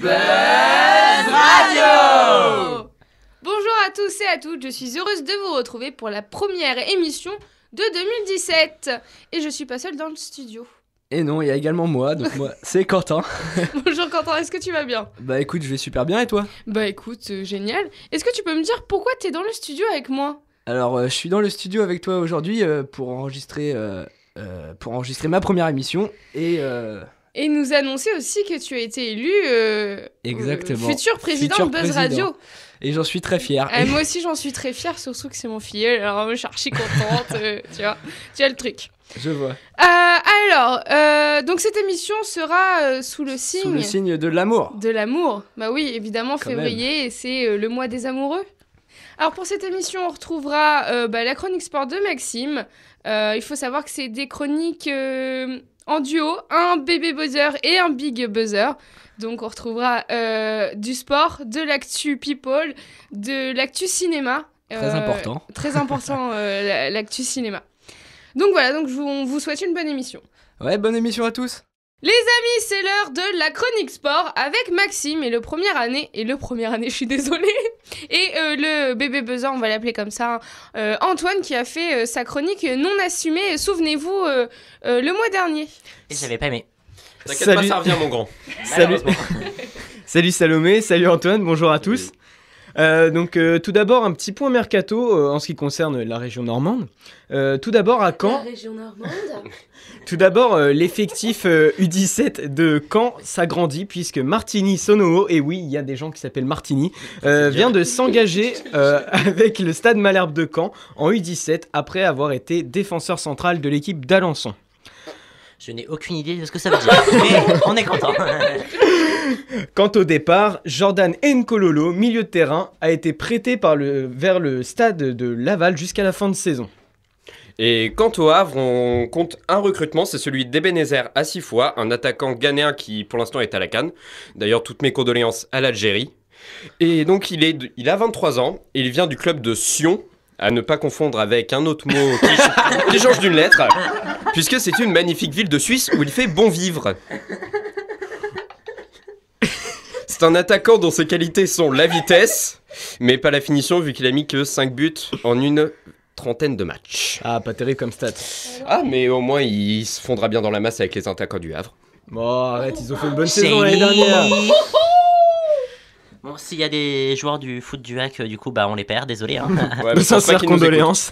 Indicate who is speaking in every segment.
Speaker 1: Buzz Radio.
Speaker 2: Bonjour à tous et à toutes, je suis heureuse de vous retrouver pour la première émission de 2017. Et je suis pas seule dans le studio.
Speaker 3: Et non, il y a également moi, donc moi, c'est Quentin.
Speaker 2: Bonjour Quentin, est-ce que tu vas bien?
Speaker 3: Bah écoute, je vais super bien et toi?
Speaker 2: Bah écoute, génial. Est-ce que tu peux me dire pourquoi t'es dans le studio avec moi?
Speaker 3: Alors, je suis dans le studio avec toi aujourd'hui pour enregistrer ma première émission
Speaker 2: Et nous annoncer aussi que tu as été élu
Speaker 3: Exactement.
Speaker 2: Futur président de Buzz Radio.
Speaker 3: Et j'en suis très fier.
Speaker 2: Moi aussi j'en suis très fière, surtout que c'est mon filleul, alors je suis archi contente, tu vois le truc.
Speaker 3: Je vois.
Speaker 2: Donc cette émission sera sous le signe
Speaker 3: de l'amour.
Speaker 2: De l'amour, bah oui, évidemment,
Speaker 3: Quand
Speaker 2: février, c'est le mois des amoureux. Alors pour cette émission, on retrouvera la chronique sport de Maxime. Il faut savoir que c'est des chroniques en duo, un bébé buzzer et un big buzzer. Donc on retrouvera du sport, de l'actu people, de l'actu cinéma.
Speaker 3: Très important.
Speaker 2: Très important, l'actu cinéma. Donc voilà, on vous souhaite une bonne émission.
Speaker 3: Ouais, bonne émission à tous.
Speaker 2: Les amis, c'est l'heure de la chronique sport avec Maxime et le première année, je suis désolée, et le bébé buzzer, on va l'appeler comme ça, Antoine qui a fait sa chronique non assumée, souvenez-vous, le mois dernier.
Speaker 1: Et j'avais pas aimé.
Speaker 4: T'inquiète pas, ça revient mon grand.
Speaker 5: Salut. Salut Salomé, salut Antoine, bonjour à tous. Tout d'abord un petit point mercato en ce qui concerne la région normande. Tout d'abord à Caen.
Speaker 2: La région normande.
Speaker 5: Tout d'abord l'effectif U17 de Caen s'agrandit puisque Martini Sonoo, et oui il y a des gens qui s'appellent Martini, vient de s'engager avec le Stade Malherbe de Caen en U17 après avoir été défenseur central de l'équipe d'Alençon.
Speaker 1: Je n'ai aucune idée de ce que ça veut dire, mais on est content.
Speaker 5: Quant au départ, Jordan Nkololo, milieu de terrain, a été prêté vers le stade de Laval jusqu'à la fin de saison.
Speaker 4: Et quant au Havre, on compte un recrutement, c'est celui d'Ebenezer Assifoua, un attaquant ghanéen qui pour l'instant est à la CAN. D'ailleurs, toutes mes condoléances à l'Algérie. Et donc il a 23 ans, et il vient du club de Sion, à ne pas confondre avec un autre mot qui change d'une lettre, puisque c'est une magnifique ville de Suisse où il fait bon vivre. C'est un attaquant dont ses qualités sont la vitesse, mais pas la finition vu qu'il a mis que 5 buts en une trentaine de matchs.
Speaker 5: Ah, pas terrible comme stat.
Speaker 4: Ah, mais au moins il se fondra bien dans la masse avec les attaquants du Havre.
Speaker 5: Bon, arrête, ils ont fait une bonne saison l'année dernière.
Speaker 1: Bon, s'il y a des joueurs du foot du hack, du coup, bah on les perd, désolé. Hein.
Speaker 4: Ouais, mais
Speaker 5: sincères condoléances.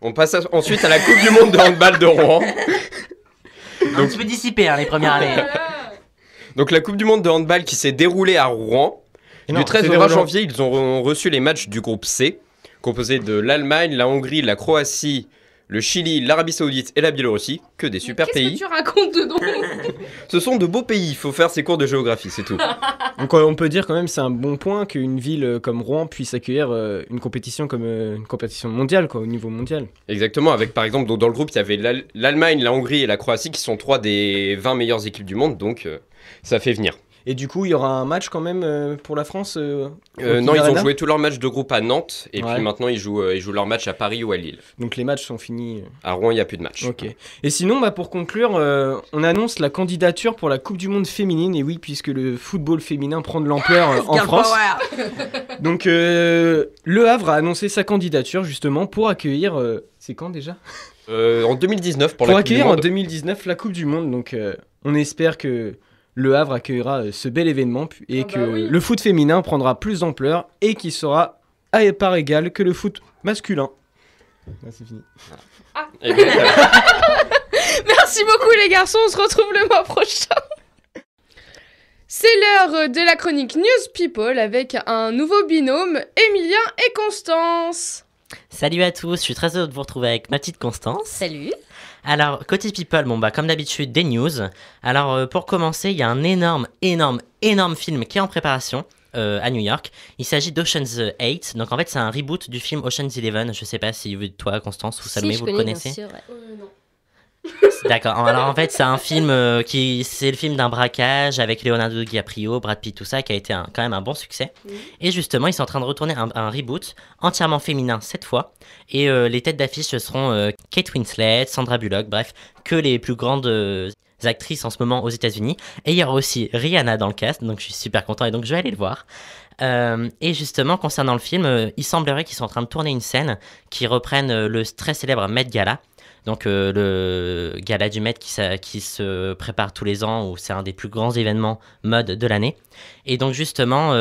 Speaker 4: On passe ensuite à la Coupe du Monde de handball de Rouen.
Speaker 1: Un petit peu dissipé, les premières années.
Speaker 4: Donc la Coupe du Monde de handball qui s'est déroulée à Rouen. Du 13 au 20 janvier, ils ont reçu les matchs du groupe C, composé de l'Allemagne, la Hongrie, la Croatie, le Chili, l'Arabie Saoudite et la Biélorussie. Que des super pays.
Speaker 2: Qu'est-ce que tu racontes dedans?
Speaker 4: Ce sont de beaux pays, il faut faire ses cours de géographie, c'est tout.
Speaker 5: Donc on peut dire quand même c'est un bon point qu'une ville comme Rouen puisse accueillir une compétition comme une compétition mondiale, au niveau mondial.
Speaker 4: Exactement, avec par exemple dans le groupe il y avait l'Allemagne, la Hongrie et la Croatie qui sont 3 des 20 meilleures équipes du monde, donc ça fait venir.
Speaker 5: Et du coup, il y aura un match quand même pour la France
Speaker 4: Non, ils ont joué tous leurs matchs de groupe à Nantes, et
Speaker 5: ouais.
Speaker 4: puis maintenant ils jouent leurs matchs à Paris ou à Lille.
Speaker 5: Donc les matchs sont finis.
Speaker 4: À Rouen, il n'y a plus de matchs.
Speaker 5: Ok. Et sinon, pour conclure, on annonce la candidature pour la Coupe du Monde féminine, et oui, puisque le football féminin prend de l'ampleur en France. Donc le Havre a annoncé sa candidature justement pour accueillir... c'est quand déjà
Speaker 4: En 2019 pour
Speaker 5: la
Speaker 4: Coupe du
Speaker 5: accueillir
Speaker 4: Monde.
Speaker 5: En 2019 la Coupe du Monde, donc on espère que le Havre accueillera ce bel événement et que le foot féminin prendra plus d'ampleur et qu'il sera à part égale que le foot masculin. Là, c'est fini.
Speaker 4: Et bien,
Speaker 2: Merci beaucoup les garçons, on se retrouve le mois prochain. C'est l'heure de la chronique News People avec un nouveau binôme, Emilien et Constance.
Speaker 1: Salut à tous, je suis très heureux de vous retrouver avec ma petite Constance.
Speaker 6: Salut.
Speaker 1: Alors, côté People, comme d'habitude, des news. Alors, pour commencer, il y a un énorme film qui est en préparation à New York. Il s'agit d'Ocean's 8. Donc, en fait, c'est un reboot du film Ocean's 11. Je sais pas si toi, Constance ou Salomé, vous le connaissez.
Speaker 6: Bien sûr, ouais.
Speaker 2: Non.
Speaker 1: D'accord. Alors, en fait, c'est un film c'est le film d'un braquage avec Leonardo DiCaprio, Brad Pitt, tout ça, qui a été quand même un bon succès. Et justement, ils sont en train de retourner un reboot entièrement féminin cette fois. Et les têtes d'affiche ce seront Kate Winslet, Sandra Bullock, bref, que les plus grandes actrices en ce moment aux États-Unis. Et il y aura aussi Rihanna dans le cast, donc je suis super content et donc je vais aller le voir. Et justement, concernant le film, il semblerait qu'ils sont en train de tourner une scène qui reprenne le très célèbre Met Gala. Donc le gala du Met qui se prépare tous les ans, où c'est un des plus grands événements mode de l'année. Et donc justement,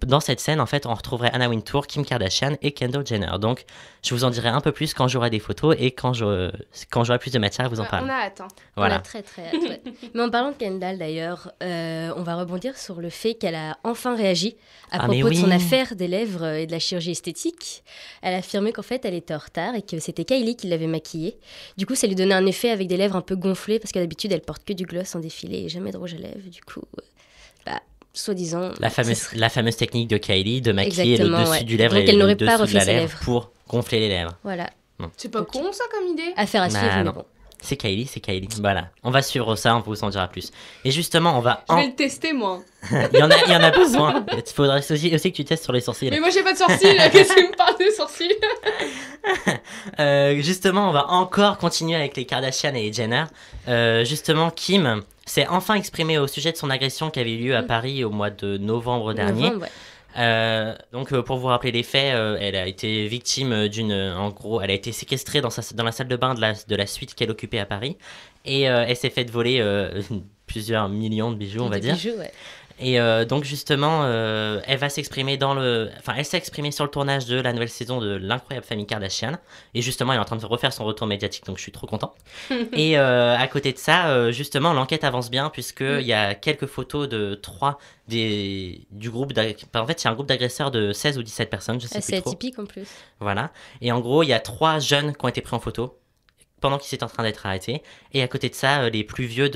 Speaker 1: dans cette scène, en fait, on retrouverait Anna Wintour, Kim Kardashian et Kendall Jenner. Donc je vous en dirai un peu plus quand j'aurai des photos et quand j'aurai plus de matière à vous en parler.
Speaker 2: On a hâte. Hein.
Speaker 6: On a
Speaker 1: Voilà.
Speaker 6: très très hâte. Ouais. Mais en parlant de Kendall d'ailleurs, on va rebondir sur le fait qu'elle a enfin réagi à
Speaker 1: mais
Speaker 6: propos de son
Speaker 1: oui.
Speaker 6: affaire des lèvres et de la chirurgie esthétique. Elle a affirmé qu'en fait elle était en retard et que c'était Kylie qui l'avait maquillée. Du coup ça lui donnait un effet avec des lèvres un peu gonflées parce que d'habitude elle porte que du gloss en défilé et jamais de rouge à lèvres. Du coup, soi-disant...
Speaker 1: La fameuse technique de Kylie de maquiller le
Speaker 6: Exactement,
Speaker 1: dessus
Speaker 6: ouais.
Speaker 1: du lèvre
Speaker 6: Donc,
Speaker 1: et
Speaker 6: elle
Speaker 1: le
Speaker 6: n'aurait pas
Speaker 1: dessous de
Speaker 6: refait
Speaker 1: la
Speaker 6: ses
Speaker 1: lèvre
Speaker 6: lèvres.
Speaker 1: pour gonfler les lèvres.
Speaker 6: Voilà,
Speaker 2: C'est pas con ça comme idée.
Speaker 6: affaire à
Speaker 1: Bah,
Speaker 6: suivre, mais
Speaker 1: non.
Speaker 6: bon.
Speaker 1: C'est Kylie. Voilà. On va suivre ça, on vous en dira plus. Et justement, on va...
Speaker 2: Je vais le tester moi.
Speaker 1: il y en a besoin. Il faudrait aussi que tu testes sur les sourcils.
Speaker 2: Mais moi j'ai pas de sourcils, qu'est-ce que tu me parles de sourcils?
Speaker 1: Justement, on va encore continuer avec les Kardashian et les Jenner. Justement, Kim s'est enfin exprimée au sujet de son agression qui avait eu lieu à Paris au mois de novembre dernier.
Speaker 6: Novembre, ouais.
Speaker 1: Donc, pour vous rappeler les faits, elle a été victime en gros, elle a été séquestrée dans la salle de bain de la suite qu'elle occupait à Paris. Et elle s'est faite voler plusieurs millions de bijoux, on va
Speaker 6: Des
Speaker 1: dire.
Speaker 6: bijoux, ouais.
Speaker 1: Et donc justement, elle va s'exprimer elle s'est exprimée sur le tournage de la nouvelle saison de l'incroyable famille Kardashian. Et justement, elle est en train de refaire son retour médiatique, donc je suis trop content. Et à côté de ça, justement, l'enquête avance bien puisqu'il y a quelques photos de du groupe. En fait, il y a un groupe d'agresseurs de 16 ou 17 personnes, je sais
Speaker 6: C'est
Speaker 1: plus trop.
Speaker 6: atypique en plus.
Speaker 1: Voilà. Et en gros, il y a 3 jeunes qui ont été pris en photo pendant qu'ils étaient en train d'être arrêtés. Et à côté de ça, les plus vieux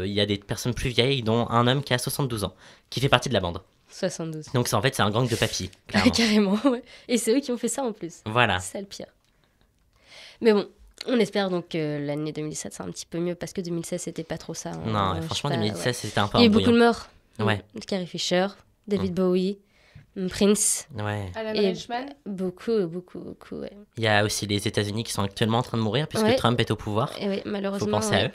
Speaker 1: il y a des personnes plus vieilles, dont un homme qui a 72 ans, qui fait partie de la bande.
Speaker 6: 72.
Speaker 1: Donc en fait, c'est un gang de papis, clairement.
Speaker 6: Carrément, ouais. Et c'est eux qui ont fait ça en plus.
Speaker 1: Voilà.
Speaker 6: C'est ça le pire. Mais bon, on espère donc que l'année 2017 sera un petit peu mieux parce que 2016 c'était pas trop ça.
Speaker 1: Non,
Speaker 6: Je
Speaker 1: franchement,
Speaker 6: sais pas,
Speaker 1: 2016,
Speaker 6: ouais.
Speaker 1: c'était un peu
Speaker 6: Il y a eu
Speaker 1: embrouillant.
Speaker 6: beaucoup de morts.
Speaker 1: Ouais.
Speaker 6: Carrie Fisher, David Bowie, Prince.
Speaker 1: Ouais.
Speaker 2: Alan
Speaker 6: Et-
Speaker 2: Rickman.
Speaker 6: Beaucoup, ouais.
Speaker 1: Il y a aussi les États-Unis qui sont actuellement en train de mourir puisque
Speaker 6: Ouais.
Speaker 1: Trump est au pouvoir.
Speaker 6: Et oui,
Speaker 1: Il faut
Speaker 6: malheureusement.
Speaker 1: penser
Speaker 6: ouais.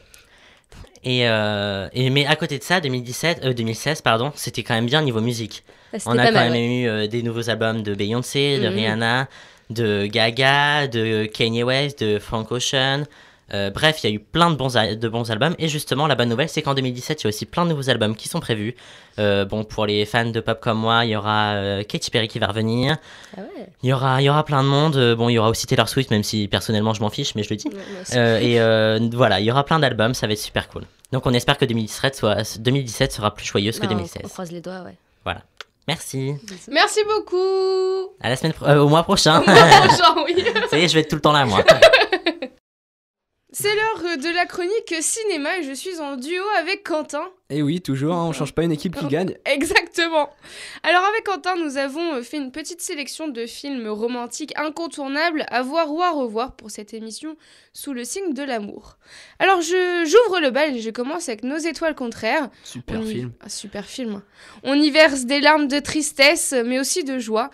Speaker 1: à eux. Mais à côté de ça, 2016, c'était quand même bien niveau musique.
Speaker 6: C'était
Speaker 1: On a
Speaker 6: pas
Speaker 1: quand
Speaker 6: mal,
Speaker 1: même
Speaker 6: ouais.
Speaker 1: eu des nouveaux albums de Beyoncé, de
Speaker 6: Mhm.
Speaker 1: Rihanna, de Gaga, de Kanye West, de Frank Ocean. Bref, il y a eu plein de bons albums. Et justement, la bonne nouvelle, c'est qu'en 2017, il y a aussi plein de nouveaux albums qui sont prévus. Bon, pour les fans de pop comme moi, il y aura Katy Perry qui va revenir.
Speaker 6: Ah ouais.
Speaker 1: Il y aura plein de monde. Bon, il y aura aussi Taylor Swift, même si personnellement je m'en fiche, mais je le dis.
Speaker 6: Ouais, moi aussi.
Speaker 1: Voilà, il y aura plein d'albums, ça va être super cool. Donc on espère que 2017 sera plus joyeuse que
Speaker 6: Non, on
Speaker 1: 2016.
Speaker 6: croise les doigts, ouais.
Speaker 1: Voilà. Merci.
Speaker 2: Merci beaucoup.
Speaker 1: À la au mois prochain.
Speaker 2: Bonjour, oui.
Speaker 1: Ça y est, je vais être tout le temps là, moi.
Speaker 2: C'est l'heure de la chronique cinéma et je suis en duo avec Quentin.
Speaker 3: Et oui, toujours, hein, on change pas une équipe qui gagne.
Speaker 2: Exactement. Alors avec Quentin, nous avons fait une petite sélection de films romantiques incontournables à voir ou à revoir pour cette émission sous le signe de l'amour. Alors j'ouvre le bal et je commence avec Nos étoiles contraires.
Speaker 3: Super
Speaker 2: On y-
Speaker 3: film.
Speaker 2: Ah, super film. On y verse des larmes de tristesse, mais aussi de joie.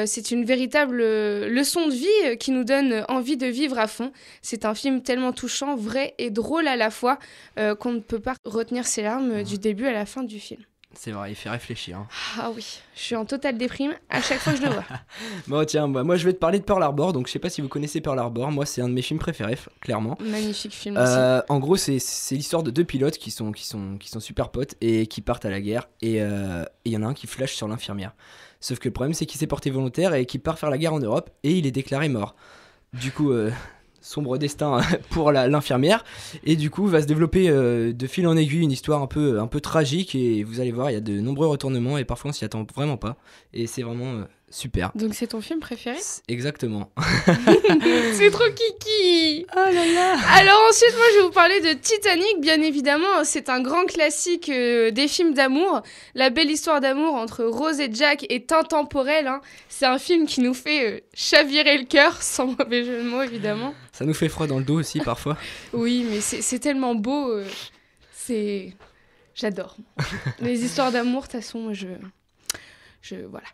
Speaker 2: C'est une véritable leçon de vie qui nous donne envie de vivre à fond. C'est un film tellement touchant, vrai et drôle à la fois qu'on ne peut pas retenir ses larmes du début à la fin du film.
Speaker 3: C'est vrai, il fait réfléchir. Hein.
Speaker 2: Ah oui, je suis en totale déprime à chaque fois que je le vois.
Speaker 3: Bon, tiens, moi je vais te parler de Pearl Harbor. Donc, je sais pas si vous connaissez Pearl Harbor. Moi, c'est un de mes films préférés, clairement.
Speaker 2: Magnifique film aussi.
Speaker 3: En gros, c'est l'histoire de 2 pilotes qui sont super potes et qui partent à la guerre. Et il y en a un qui flash sur l'infirmière. Sauf que le problème, c'est qu'il s'est porté volontaire et qu'il part faire la guerre en Europe et il est déclaré mort. Du coup, sombre destin pour l'infirmière. Et du coup, va se développer de fil en aiguille une histoire un peu tragique. Et vous allez voir, il y a de nombreux retournements et parfois on s'y attend vraiment pas. Et c'est vraiment super.
Speaker 2: Donc c'est ton film préféré?
Speaker 3: Exactement.
Speaker 2: C'est trop kiki.
Speaker 3: Oh là là.
Speaker 2: Alors ensuite, moi je vais vous parler de Titanic, bien évidemment. C'est un grand classique des films d'amour. La belle histoire d'amour entre Rose et Jack est intemporelle. Hein. C'est un film qui nous fait chavirer le cœur, sans mauvais jeu de mots évidemment.
Speaker 3: Ça nous fait froid dans le dos aussi parfois.
Speaker 2: Oui, mais c'est tellement beau. C'est... J'adore. Les histoires d'amour, de toute façon, voilà.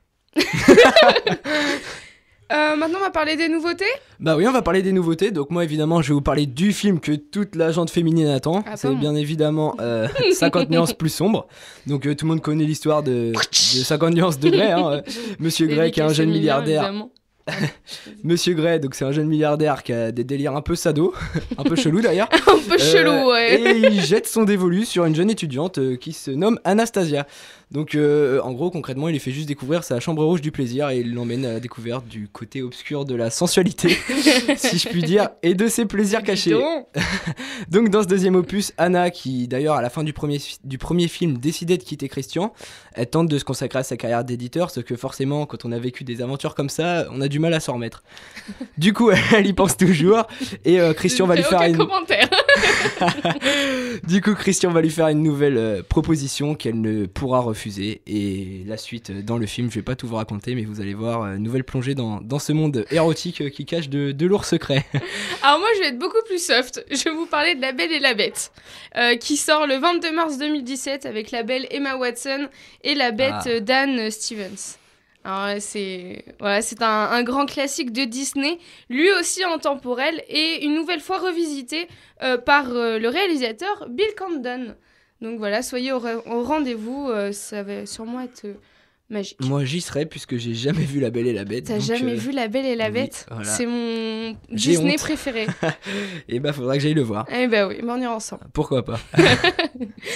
Speaker 2: Maintenant, on va parler des nouveautés.
Speaker 3: Bah oui, on va parler des nouveautés. Donc moi, évidemment, je vais vous parler du film que toute la gente féminine attend.
Speaker 2: Ah
Speaker 3: C'est
Speaker 2: bon.
Speaker 3: bien évidemment 50 nuances plus sombres. Donc tout le monde connaît l'histoire de 50 nuances de Grey. Monsieur Grey qui est un jeune milliardaire.
Speaker 2: Évidemment.
Speaker 3: Monsieur Grey, donc c'est un jeune milliardaire qui a des délires un peu sado, un peu chelou d'ailleurs.
Speaker 2: Un peu chelou, ouais.
Speaker 3: Et il jette son dévolu sur une jeune étudiante qui se nomme Anastasia. Donc en gros, concrètement, il lui fait juste découvrir sa chambre rouge du plaisir et il l'emmène à la découverte du côté obscur de la sensualité, si je puis dire, et de ses plaisirs cachés. Donc dans ce deuxième opus, Anna, qui d'ailleurs à la fin du premier film décidait de quitter Christian, elle tente de se consacrer à sa carrière d'éditeur, ce que forcément quand on a vécu des aventures comme ça, on a du mal à s'en remettre. Du coup, elle y pense toujours et Christian va lui faire
Speaker 2: aucun
Speaker 3: une...
Speaker 2: commentaire.
Speaker 3: Du coup, Christian va lui faire une nouvelle proposition qu'elle ne pourra refuser. Et la suite dans le film, je vais pas tout vous raconter, mais vous allez voir, nouvelle plongée dans ce monde érotique qui cache de lourds secrets.
Speaker 2: Alors moi, je vais être beaucoup plus soft. Je vais vous parler de La Belle et la Bête, qui sort le 22 mars 2017 avec la belle Emma Watson et la bête Dan Stevens. Alors c'est un grand classique de Disney, lui aussi intemporel et une nouvelle fois revisité par le réalisateur Bill Condon. Donc voilà, soyez au rendez-vous, ça va sûrement être magique.
Speaker 3: Moi, j'y serai puisque j'ai jamais vu La Belle et la Bête.
Speaker 2: T'as
Speaker 3: donc,
Speaker 2: jamais vu La Belle et la
Speaker 3: oui,
Speaker 2: Bête?
Speaker 3: voilà.
Speaker 2: C'est mon
Speaker 3: J'ai
Speaker 2: Disney
Speaker 3: honte.
Speaker 2: préféré.
Speaker 3: Et bah, faudra que j'aille le voir.
Speaker 2: Eh ben oui, on ira ensemble.
Speaker 3: Pourquoi pas.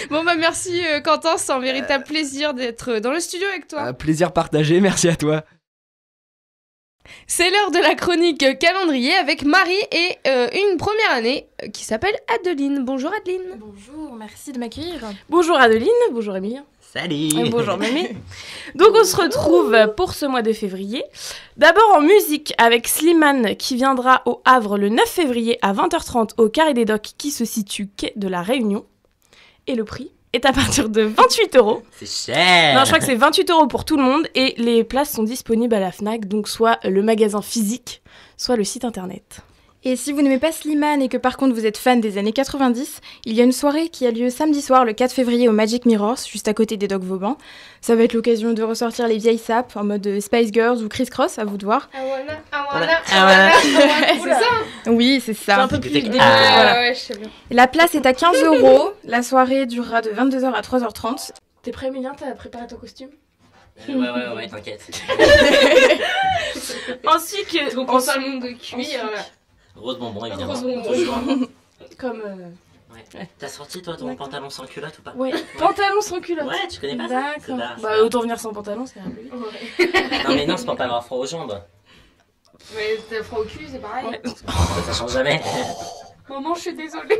Speaker 2: Bon bah merci Quentin, c'est un véritable plaisir d'être dans le studio avec toi.
Speaker 3: Plaisir partagé, merci à toi.
Speaker 2: C'est l'heure de la chronique calendrier avec Marie et une première année qui s'appelle Adeline. Bonjour Adeline.
Speaker 7: Bonjour, merci de m'accueillir. Bonjour Adeline, bonjour Emilien.
Speaker 1: Salut.
Speaker 7: Bonjour Mémé. Donc on se retrouve pour ce mois de février. D'abord en musique avec Slimane qui viendra au Havre le 9 février à 20h30 au Carré des Docks qui se situe quai de la Réunion. Et le prix est à partir de 28 €.
Speaker 1: C'est cher.
Speaker 7: Non, je crois que c'est 28 € pour tout le monde et les places sont disponibles à la FNAC, donc soit le magasin physique, soit le site internet.
Speaker 8: Et si vous n'aimez pas Slimane et que par contre vous êtes fan des années 90, il y a une soirée qui a lieu samedi soir le 4 février au Magic Mirrors, juste à côté des Docks Vauban. Ça va être l'occasion de ressortir les vieilles sapes en mode Spice Girls ou Criss Cross, à vous de voir.
Speaker 2: C'est ça.
Speaker 8: Oui, c'est ça.
Speaker 7: C'est un peu plus
Speaker 1: Voilà.
Speaker 7: délicat.
Speaker 8: Voilà.
Speaker 2: Ouais, je sais bien.
Speaker 8: La place est à 15 €. La soirée durera de 22h à 3h30.
Speaker 7: T'es prêt Emilien, t'as préparé ton costume?
Speaker 1: Ouais, t'inquiète.
Speaker 7: Ensuite,
Speaker 2: Donc pantalon de cuir.
Speaker 1: Rose bonbon, évidemment.
Speaker 2: Rose bonbon.
Speaker 1: Toujours.
Speaker 7: comme...
Speaker 1: Ouais. T'as sorti toi ton pantalon sans culotte ou pas?
Speaker 7: Ouais, pantalon sans culotte.
Speaker 1: Ouais, tu connais pas ça? C'est
Speaker 7: D'accord.
Speaker 1: là, c'est
Speaker 7: Bah
Speaker 1: là.
Speaker 7: autant venir sans pantalon, c'est un peu vite.
Speaker 1: Non mais non, c'est pour pas avoir froid aux jambes.
Speaker 2: Mais t'as froid au cul, c'est pareil.
Speaker 7: Ouais.
Speaker 1: Ça change jamais.
Speaker 2: Maman, je suis désolée.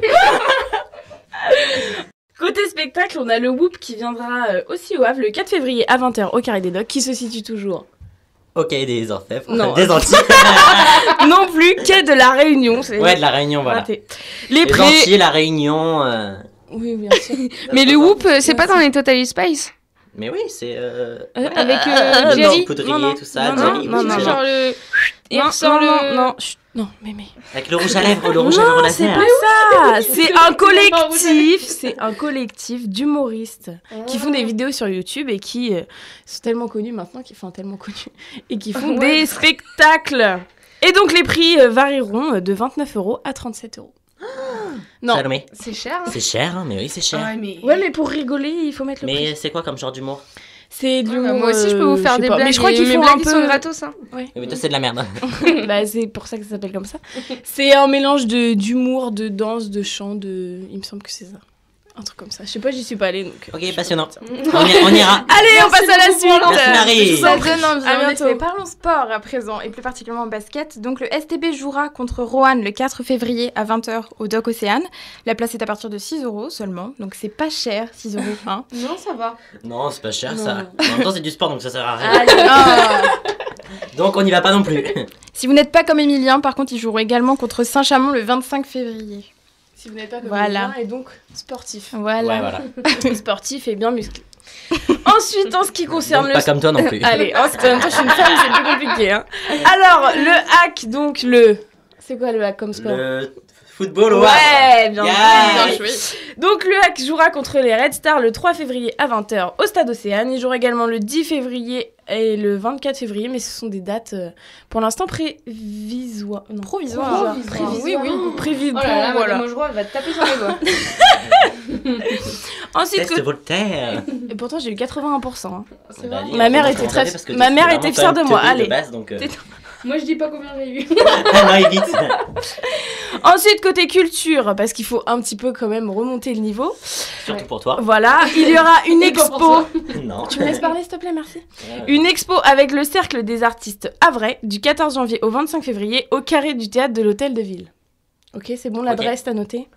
Speaker 7: Côté spectacle, on a le Whoop qui viendra aussi au Havre le 4 février à 20h au Carré des Docks, qui se situe toujours.
Speaker 1: Ok, des orfèvres.
Speaker 7: Non.
Speaker 1: Des Antilles.
Speaker 7: Non plus, quai de la Réunion. C'est
Speaker 1: Ouais, de la Réunion, voilà.
Speaker 7: raté. Les
Speaker 1: Les
Speaker 7: prix...
Speaker 1: Antilles, la Réunion.
Speaker 7: Oui, bien sûr.
Speaker 2: Mais le Whoop, c'est pas dans les Totally Spice.
Speaker 1: Mais oui, c'est.
Speaker 2: Avec
Speaker 1: le
Speaker 2: Jerry.
Speaker 1: poudrier,
Speaker 7: Non, non.
Speaker 1: tout ça.
Speaker 7: Non,
Speaker 1: Jerry,
Speaker 7: non,
Speaker 1: oui,
Speaker 7: non,
Speaker 1: c'est
Speaker 2: Genre le.
Speaker 7: Et
Speaker 2: Non,
Speaker 7: ressort
Speaker 2: non,
Speaker 7: le... Non, chut, non, mais...
Speaker 1: Avec le rouge à lèvres, le rouge à lèvres
Speaker 7: Non, c'est
Speaker 1: laser.
Speaker 7: pas ça. C'est un
Speaker 2: Non,
Speaker 7: collectif. C'est un collectif d'humoristes qui font des vidéos sur YouTube et qui sont tellement connus maintenant, tellement connus, et qui font
Speaker 2: Ouais.
Speaker 7: des spectacles. Et donc les prix varieront de 29 € à 37 €. Non.
Speaker 1: Salomé.
Speaker 2: C'est cher. Hein.
Speaker 1: C'est cher, hein, mais oui, c'est cher.
Speaker 7: Ouais, mais pour rigoler, il faut mettre le prix.
Speaker 1: Mais c'est quoi comme genre d'humour?
Speaker 7: C'est de l'humour.
Speaker 2: Moi aussi, je peux vous faire
Speaker 7: sais
Speaker 2: des
Speaker 7: pas.
Speaker 2: blagues.
Speaker 7: Mais je crois qu'ils
Speaker 2: mes
Speaker 7: font
Speaker 2: blagues,
Speaker 7: un
Speaker 2: ils
Speaker 7: peu.
Speaker 2: sont gratos. Hein.
Speaker 1: Oui, mais toi, c'est de la merde.
Speaker 7: Bah, c'est pour ça que ça s'appelle comme ça. C'est un mélange d'humour, de danse, de chant, de. Il me semble que c'est ça. Un truc comme ça. Je sais pas, j'y suis pas allée donc.
Speaker 1: Ok, passionnant. On ira.
Speaker 7: Allez, on passe à la suite.
Speaker 1: Merci, Marie.
Speaker 8: Ça donne envie.
Speaker 7: À
Speaker 8: En
Speaker 7: bientôt.
Speaker 8: effet, parlons sport à présent, et plus particulièrement basket. Donc le STB jouera contre Roanne le 4 février à 20h au Dock Océane. La place est à partir de 6 € seulement, donc c'est pas cher, 6 €. Hein.
Speaker 2: Non, ça va.
Speaker 1: Non, c'est pas cher
Speaker 7: Non.
Speaker 1: ça. En même temps, c'est du sport donc ça sert à rien.
Speaker 8: Allez,
Speaker 1: Donc on n'y va pas non plus.
Speaker 8: Si vous n'êtes pas comme Emilien, par contre, ils joueront également contre Saint-Chamond le 25 février.
Speaker 7: Si vous n'êtes pas comme
Speaker 8: Voilà.
Speaker 7: Emilien, et donc sportif.
Speaker 8: Voilà.
Speaker 1: Ouais, voilà.
Speaker 7: Sportif et bien musclé. Ensuite, en ce qui concerne
Speaker 1: Donc
Speaker 7: le
Speaker 1: pas comme toi non plus.
Speaker 7: Allez, en même temps, je suis une femme, c'est plus compliqué. Hein. Alors, le hack, donc le. C'est quoi le hack comme sport
Speaker 1: Le Football,
Speaker 7: Ouais, bien
Speaker 1: Yeah.
Speaker 7: joué. Donc le Hack jouera contre les Red Stars le 3 février à 20h au Stade Océane. Il jouera également le 10 février et le 24 février, mais ce sont des dates pour l'instant prévisoires. Non,
Speaker 2: Provisoire.
Speaker 7: Oui, oui,
Speaker 2: Oh
Speaker 7: prévisoires.
Speaker 2: là là,
Speaker 7: voilà.
Speaker 2: Madame Augereau, elle va te taper sur les doigts.
Speaker 7: Ensuite,
Speaker 1: Test Voltaire.
Speaker 7: et pourtant j'ai eu 81%. hein.
Speaker 2: C'est
Speaker 1: Bah,
Speaker 2: vrai.
Speaker 1: dis,
Speaker 7: Ma mère
Speaker 1: on
Speaker 7: était
Speaker 1: va
Speaker 7: très-
Speaker 1: parce que
Speaker 7: ma
Speaker 1: tu
Speaker 7: mère
Speaker 1: es
Speaker 7: était
Speaker 1: vraiment
Speaker 7: fière de moi,
Speaker 1: teubé
Speaker 7: allez.
Speaker 1: De base, donc,
Speaker 2: Moi, je dis pas combien j'ai eu.
Speaker 1: non, évite.
Speaker 7: Ensuite, côté culture, parce qu'il faut un petit peu quand même remonter le niveau.
Speaker 1: Surtout pour toi.
Speaker 7: Voilà, il y aura une
Speaker 2: Et pas pour
Speaker 7: expo.
Speaker 2: toi.
Speaker 1: Non.
Speaker 7: Tu me laisses parler, s'il te plaît, merci. Une expo avec le Cercle des artistes Havrais du 14 janvier au 25 février au carré du théâtre de l'Hôtel de Ville. Ok, c'est bon, l'adresse, t'as noté.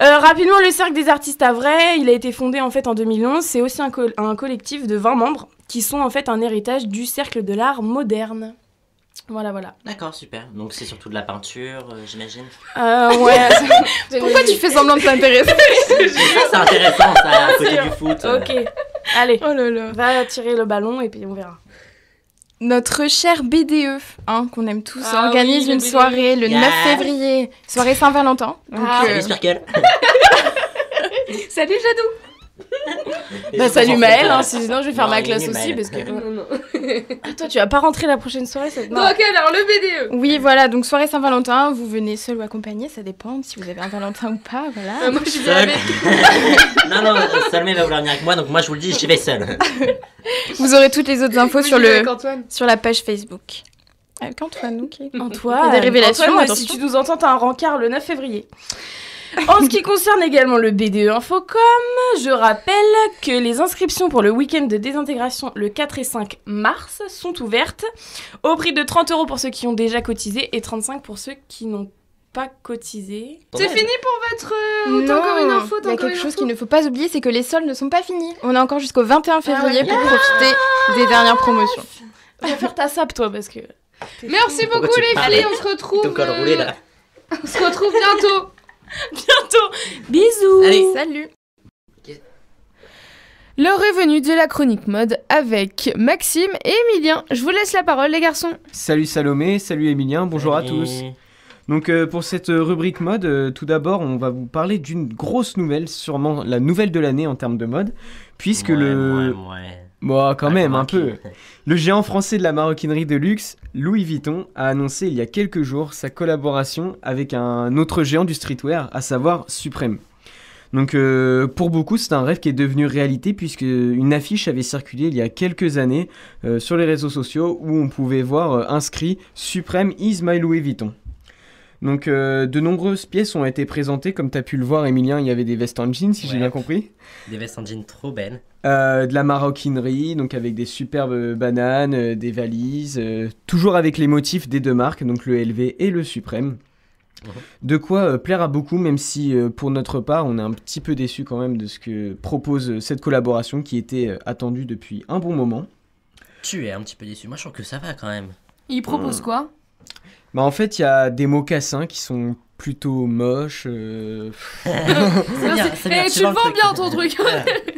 Speaker 7: Rapidement, le Cercle des artistes Havrais, il a été fondé en fait en 2011. C'est aussi un collectif de 20 membres qui sont en fait un héritage du Cercle de l'art moderne. Voilà, voilà.
Speaker 1: D'accord, super. Donc c'est surtout de la peinture, j'imagine.
Speaker 7: Ouais.
Speaker 8: Pourquoi tu fais semblant de t'intéresser?
Speaker 1: Ça, c'est intéressant, ça, à côté du foot.
Speaker 7: Ok, allez,
Speaker 8: Oh là là.
Speaker 7: va tirer le ballon et puis on verra.
Speaker 8: Notre cher BDE, qu'on aime tous,
Speaker 2: Ah
Speaker 8: organise
Speaker 2: oui, le
Speaker 8: une
Speaker 2: BDE.
Speaker 8: soirée le
Speaker 1: Yeah.
Speaker 8: 9 février, soirée Saint-Valentin. Donc,
Speaker 1: Salut Sparkle.
Speaker 2: Salut Jadou.
Speaker 7: Bah salut Maëlle, hein, sinon je vais faire
Speaker 1: Non,
Speaker 7: ma
Speaker 1: il est
Speaker 7: classe
Speaker 1: nul,
Speaker 7: aussi
Speaker 1: Maëlle.
Speaker 7: parce que...
Speaker 2: Non, non.
Speaker 7: Ah, toi tu vas pas rentrer la prochaine soirée ça... Non.
Speaker 2: Donc alors, le BDE.
Speaker 8: oui, voilà, donc soirée Saint-Valentin, vous venez seul ou accompagné, ça dépend si vous avez un Valentin ou pas, voilà.
Speaker 2: Moi, je viens
Speaker 1: Seul.
Speaker 2: avec.
Speaker 1: Non, Salmé va vouloir venir avec moi, donc moi je vous le dis, j'y vais seul.
Speaker 8: Vous aurez toutes les autres infos
Speaker 2: Moi,
Speaker 8: sur,
Speaker 2: je viens avec Antoine.
Speaker 8: sur la page Facebook. Avec Antoine, ok.
Speaker 7: Antoine,
Speaker 8: Il y a des révélations,
Speaker 7: Antoine,
Speaker 8: attention.
Speaker 7: si tu nous entends, t'as un rencard le 9 février. En ce qui concerne également le BDE Infocom, je rappelle que les inscriptions pour le week-end de désintégration le 4 et 5 mars sont ouvertes au prix de 30 € pour ceux qui ont déjà cotisé et 35 pour ceux qui n'ont pas cotisé.
Speaker 2: C'est fini pour votre.
Speaker 8: Non,
Speaker 2: T'as encore une info,
Speaker 8: il y
Speaker 2: t'as
Speaker 8: a
Speaker 2: encore
Speaker 8: quelque
Speaker 2: une
Speaker 8: chose
Speaker 2: info
Speaker 8: qu'il ne faut pas oublier, c'est que les soldes ne sont pas finis. On a encore jusqu'au 21 février
Speaker 2: ouais.
Speaker 8: pour profiter des dernières promotions.
Speaker 7: Va faire ta sape toi parce que...
Speaker 2: Merci
Speaker 1: Pourquoi
Speaker 2: beaucoup
Speaker 1: tu
Speaker 2: les
Speaker 1: parles
Speaker 2: filles, on se retrouve.
Speaker 1: Ton col roulé là.
Speaker 2: On se retrouve bientôt.
Speaker 7: Bientôt. Bisous.
Speaker 1: Allez.
Speaker 8: Salut.
Speaker 2: L'heure est venue de la chronique mode avec Maxime et Emilien. Je vous laisse la parole les garçons.
Speaker 5: Salut Salomé, salut Emilien, bonjour à tous. Donc pour cette rubrique mode, tout d'abord on va vous parler d'une grosse nouvelle, sûrement la nouvelle de l'année en termes de mode, puisque
Speaker 1: Ouais.
Speaker 5: Bon, quand même, un
Speaker 1: tranquille.
Speaker 5: peu. Le géant français de la maroquinerie de luxe, Louis Vuitton, a annoncé il y a quelques jours sa collaboration avec un autre géant du streetwear, à savoir Supreme. Donc pour beaucoup, c'est un rêve qui est devenu réalité puisque une affiche avait circulé il y a quelques années sur les réseaux sociaux où on pouvait voir inscrit « Supreme is my Louis Vuitton ». Donc de nombreuses pièces ont été présentées, comme tu as pu le voir Emilien, il y avait des vestes en jean si j'ai
Speaker 1: Ouais.
Speaker 5: bien compris.
Speaker 1: Des vestes en jean trop belles.
Speaker 5: De la maroquinerie, donc avec des superbes bananes, des valises, toujours avec les motifs des deux marques, donc le LV et le Supreme. De quoi plaire à beaucoup, même si pour notre part, on est un petit peu déçu quand même de ce que propose cette collaboration qui était attendue depuis un bon moment.
Speaker 1: Tu es un petit peu déçu. Moi je trouve que ça va quand même.
Speaker 2: Il propose quoi?
Speaker 5: Bah, en fait, il y a des mocassins qui sont plutôt moches.
Speaker 1: C'est bien, c'est bien,
Speaker 2: Eh, tu le vends bien ton truc.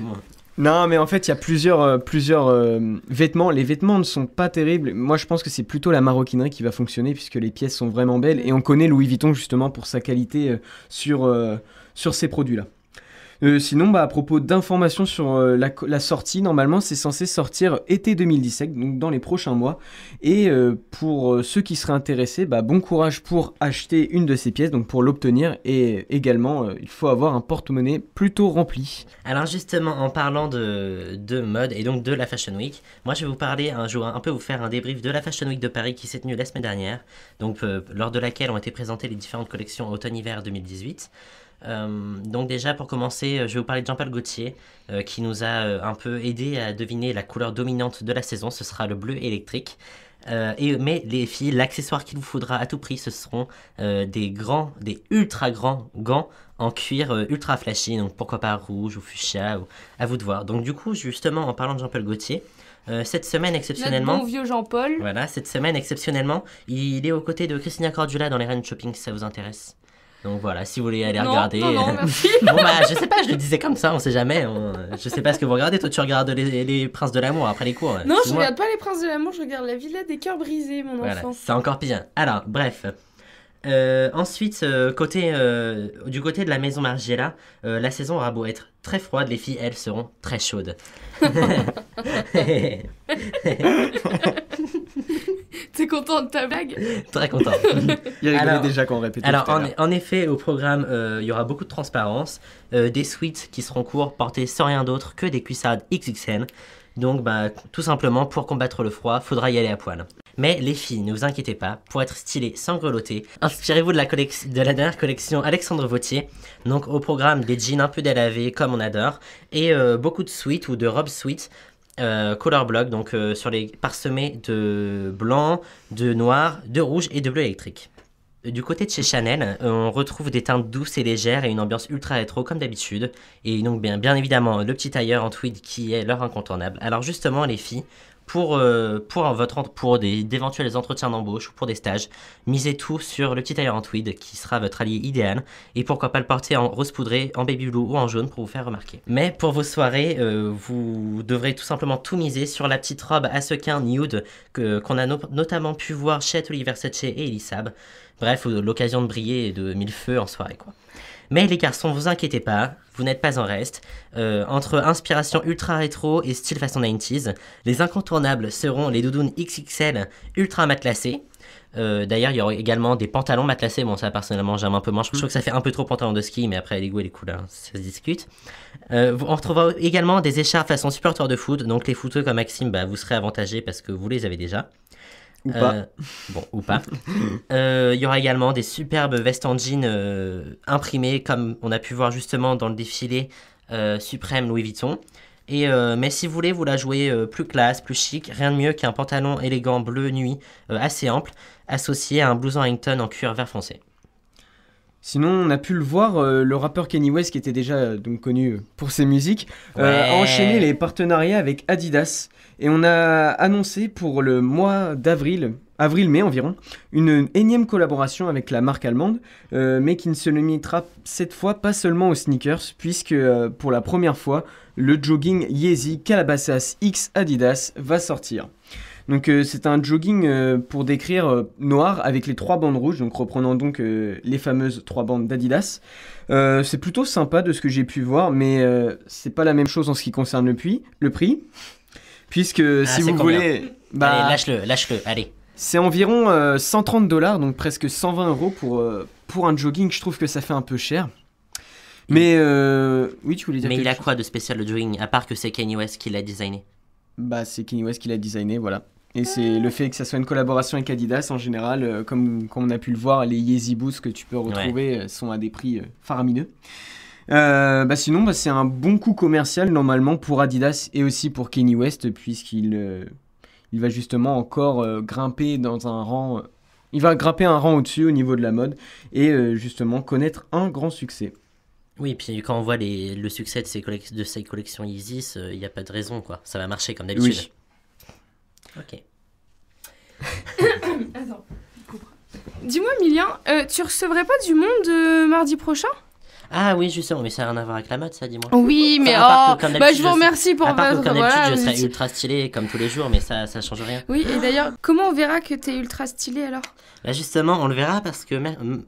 Speaker 1: Bon.
Speaker 5: Non, mais en fait, il y a plusieurs vêtements. Les vêtements ne sont pas terribles. Moi, je pense que c'est plutôt la maroquinerie qui va fonctionner puisque les pièces sont vraiment belles. Et on connaît Louis Vuitton justement pour sa qualité sur ces produits-là. Sinon, à propos d'informations sur la sortie, normalement, c'est censé sortir été 2017, donc dans les prochains mois. Et pour ceux qui seraient intéressés, bon courage pour acheter une de ces pièces, donc pour l'obtenir. Et également, il faut avoir un porte-monnaie plutôt rempli.
Speaker 1: Alors justement, en parlant de mode et donc de la Fashion Week, moi je vais vous parler un peu vous faire un débrief de la Fashion Week de Paris qui s'est tenue la semaine dernière, donc lors de laquelle ont été présentées les différentes collections automne-hiver 2018. Donc déjà pour commencer, je vais vous parler de Jean-Paul Gaultier qui nous a un peu aidé à deviner la couleur dominante de la saison, ce sera le bleu électrique. Mais les filles, l'accessoire qu'il vous faudra à tout prix, ce seront des ultra grands gants en cuir ultra flashy, donc pourquoi pas rouge ou fuchsia, à vous de voir. Donc du coup, justement, en parlant de Jean-Paul Gaultier, cette semaine
Speaker 2: Notre
Speaker 1: exceptionnellement,
Speaker 2: bon vieux Jean-Paul.
Speaker 1: voilà, cette semaine exceptionnellement, il est aux côtés de Christina Cordula dans les Rennes Shopping, si ça vous intéresse. Donc voilà, si vous voulez aller
Speaker 2: Non,
Speaker 1: regarder.
Speaker 2: non, merci.
Speaker 1: Bon je sais pas, je le disais comme ça, on sait jamais. Je sais pas ce que vous regardez. Toi, tu regardes les Princes de l'amour après les cours.
Speaker 2: Non, je
Speaker 1: Excuse-moi.
Speaker 2: regarde pas les Princes de l'amour, je regarde la Villa des cœurs brisés, mon
Speaker 1: Voilà,
Speaker 2: enfant.
Speaker 1: c'est encore pire. Alors, bref. Ensuite, du côté de la maison Margiela, la saison aura beau être très froide, les filles, elles, seront très chaudes.
Speaker 2: T'es content de ta blague?
Speaker 1: Très content.
Speaker 5: Il rigolait
Speaker 1: Alors-
Speaker 5: déjà quand on répétait.
Speaker 1: Alors,
Speaker 5: tout à l'heure.
Speaker 1: en effet, au programme, il y aura beaucoup de transparence, des suites qui seront courts, portés sans rien d'autre que des cuissardes XXL. Donc, bah, tout simplement, pour combattre le froid, faudra y aller à poil. Mais les filles, ne vous inquiétez pas, pour être stylées sans grelotter, inspirez-vous de la dernière collection Alexandre Vauthier. Donc, au programme, des jeans un peu délavés, comme on adore, et beaucoup de suites ou de robes suites. Color block, donc parsemés de blanc, de noir, de rouge et de bleu électrique. Du côté de chez Chanel, on retrouve des teintes douces et légères et une ambiance ultra rétro comme d'habitude. Et donc bien évidemment le petit tailleur en tweed qui est leur incontournable. Alors justement les filles, pour d'éventuels entretiens d'embauche ou pour des stages, misez tout sur le petit tailleur en tweed qui sera votre allié idéal. Et pourquoi pas le porter en rose poudré, en baby blue ou en jaune pour vous faire remarquer. Mais pour vos soirées, vous devrez tout simplement tout miser sur la petite robe à sequins nude qu'on a notamment pu voir chez Atelier Versace et Elisab. Bref, l'occasion de briller et de mille feux en soirée, quoi. Mais les garçons, vous inquiétez pas, vous n'êtes pas en reste. Entre inspiration ultra rétro et style façon 90s, les incontournables seront les doudounes XXL ultra matelassées. D'ailleurs, il y aura également des pantalons matelassés. Bon, ça personnellement, j'aime un peu moins. Je trouve que ça fait un peu trop pantalon de ski, mais après, les goûts et les couleurs, ça se discute. On retrouvera également des écharpes façon supporter de foot. Donc, les footeux comme Maxime, bah, vous serez avantagés parce que vous les avez déjà.
Speaker 5: Ou pas.
Speaker 1: Bon, ou pas. Il y aura également des superbes vestes en jean imprimées, comme on a pu voir justement dans le défilé Suprême Louis Vuitton. Mais si vous voulez vous la jouer plus classe, plus chic, rien de mieux qu'un pantalon élégant bleu nuit assez ample, associé à un blouson Harrington en cuir vert foncé.
Speaker 5: Sinon, on a pu le voir, le rappeur Kanye West, qui était déjà donc connu pour ses musiques, a enchaîné les partenariats avec Adidas. Et on a annoncé pour le mois avril-mai environ, une énième collaboration avec la marque allemande, mais qui ne se limitera cette fois pas seulement aux sneakers, puisque pour la première fois, le jogging Yeezy Calabasas X Adidas va sortir. Donc c'est un jogging pour décrire noir avec les 3 bandes rouges, donc reprenant donc les fameuses 3 bandes d'Adidas. C'est plutôt sympa de ce que j'ai pu voir, mais c'est pas la même chose en ce qui concerne le prix. Puisque si vous voulez...
Speaker 1: Bah, allez, lâche-le, allez.
Speaker 5: C'est environ $130, donc presque 120 € pour un jogging. Je trouve que ça fait un peu cher. Mais oui, tu voulais dire
Speaker 1: mais il a
Speaker 5: chose.
Speaker 1: quoi de spécial le jogging, à part que c'est Kanye West qui l'a designé?
Speaker 5: Bah, c'est Kanye West qui l'a designé, voilà. Et c'est le fait que ça soit une collaboration avec Adidas en général, comme on a pu le voir, les Yeezy Boost que tu peux retrouver sont à des prix faramineux. Sinon, c'est un bon coup commercial normalement pour Adidas et aussi pour Kanye West, puisqu'il il va justement encore grimper dans un rang. Il va grimper un rang au-dessus au niveau de la mode et justement connaître un grand succès.
Speaker 1: Oui, puis quand on voit le succès de ces collections Yeezy, il n'y a pas de raison, quoi. Ça va marcher comme d'habitude.
Speaker 5: Oui.
Speaker 1: Ok.
Speaker 2: Attends. Dis-moi, Emilien, tu recevrais pas du monde mardi prochain?
Speaker 1: Ah oui, justement, mais ça n'a rien à voir avec la mode, ça, dis-moi.
Speaker 2: Oui, mais je vous remercie pour
Speaker 1: votre...
Speaker 2: votre...
Speaker 1: Comme d'habitude, je serais ultra stylé comme tous les jours, mais ça change rien.
Speaker 2: Oui, et d'ailleurs, comment on verra que t'es ultra stylé alors?
Speaker 1: Bah justement, on le verra parce que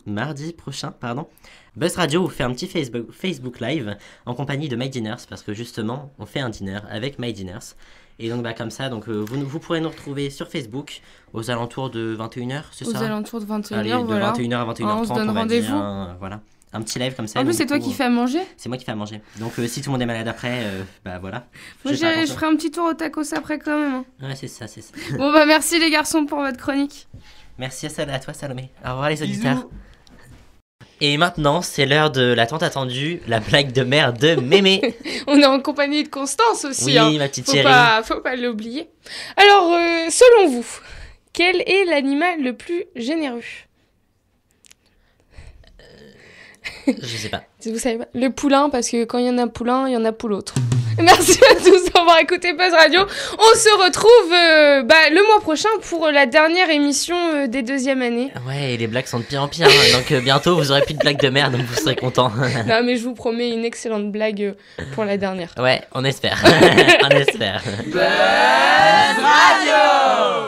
Speaker 1: mardi prochain, Buzz Radio vous fait un petit Facebook Live en compagnie de My Dinners, parce que justement, on fait un dinner avec My Dinners. Et donc, comme ça, vous pourrez nous retrouver sur Facebook aux alentours de 21h, c'est ça?
Speaker 2: Aux alentours de 21h,
Speaker 1: allez, de 21h à 21h30,
Speaker 2: on se donne rendez-vous.
Speaker 1: Voilà. Un petit live comme ça.
Speaker 2: En plus, c'est toi qui fais à manger?
Speaker 1: C'est moi qui fais à manger. Donc, si tout le monde est malade après, voilà.
Speaker 2: Moi, je ferai un petit tour au tacos après quand même. Hein.
Speaker 1: Ouais, c'est ça.
Speaker 2: Bon, merci les garçons pour votre chronique.
Speaker 1: Merci à toi, Salomé. Au revoir, les auditeurs. Et maintenant, c'est l'heure de la tant attendue, la blague de mère de Mémé.
Speaker 2: On est en compagnie de Constance aussi.
Speaker 1: Oui,
Speaker 2: hein.
Speaker 1: ma petite chérie.
Speaker 2: Faut pas l'oublier. Alors, selon vous, quel est l'animal le plus généreux?
Speaker 1: Je sais pas.
Speaker 2: Vous savez pas? Le poulain, parce que quand il y en a poulain, il y en a poule autre. Merci à tous d'avoir écouté Buzz Radio. On se retrouve le mois prochain pour la dernière émission des 2e années.
Speaker 1: Ouais, et les blagues sont de pire en pire. Hein. Donc bientôt, vous aurez plus de blagues de merde, donc vous serez contents.
Speaker 2: Non, mais je vous promets une excellente blague pour la dernière.
Speaker 1: Ouais, on espère. On espère.
Speaker 9: Buzz Radio!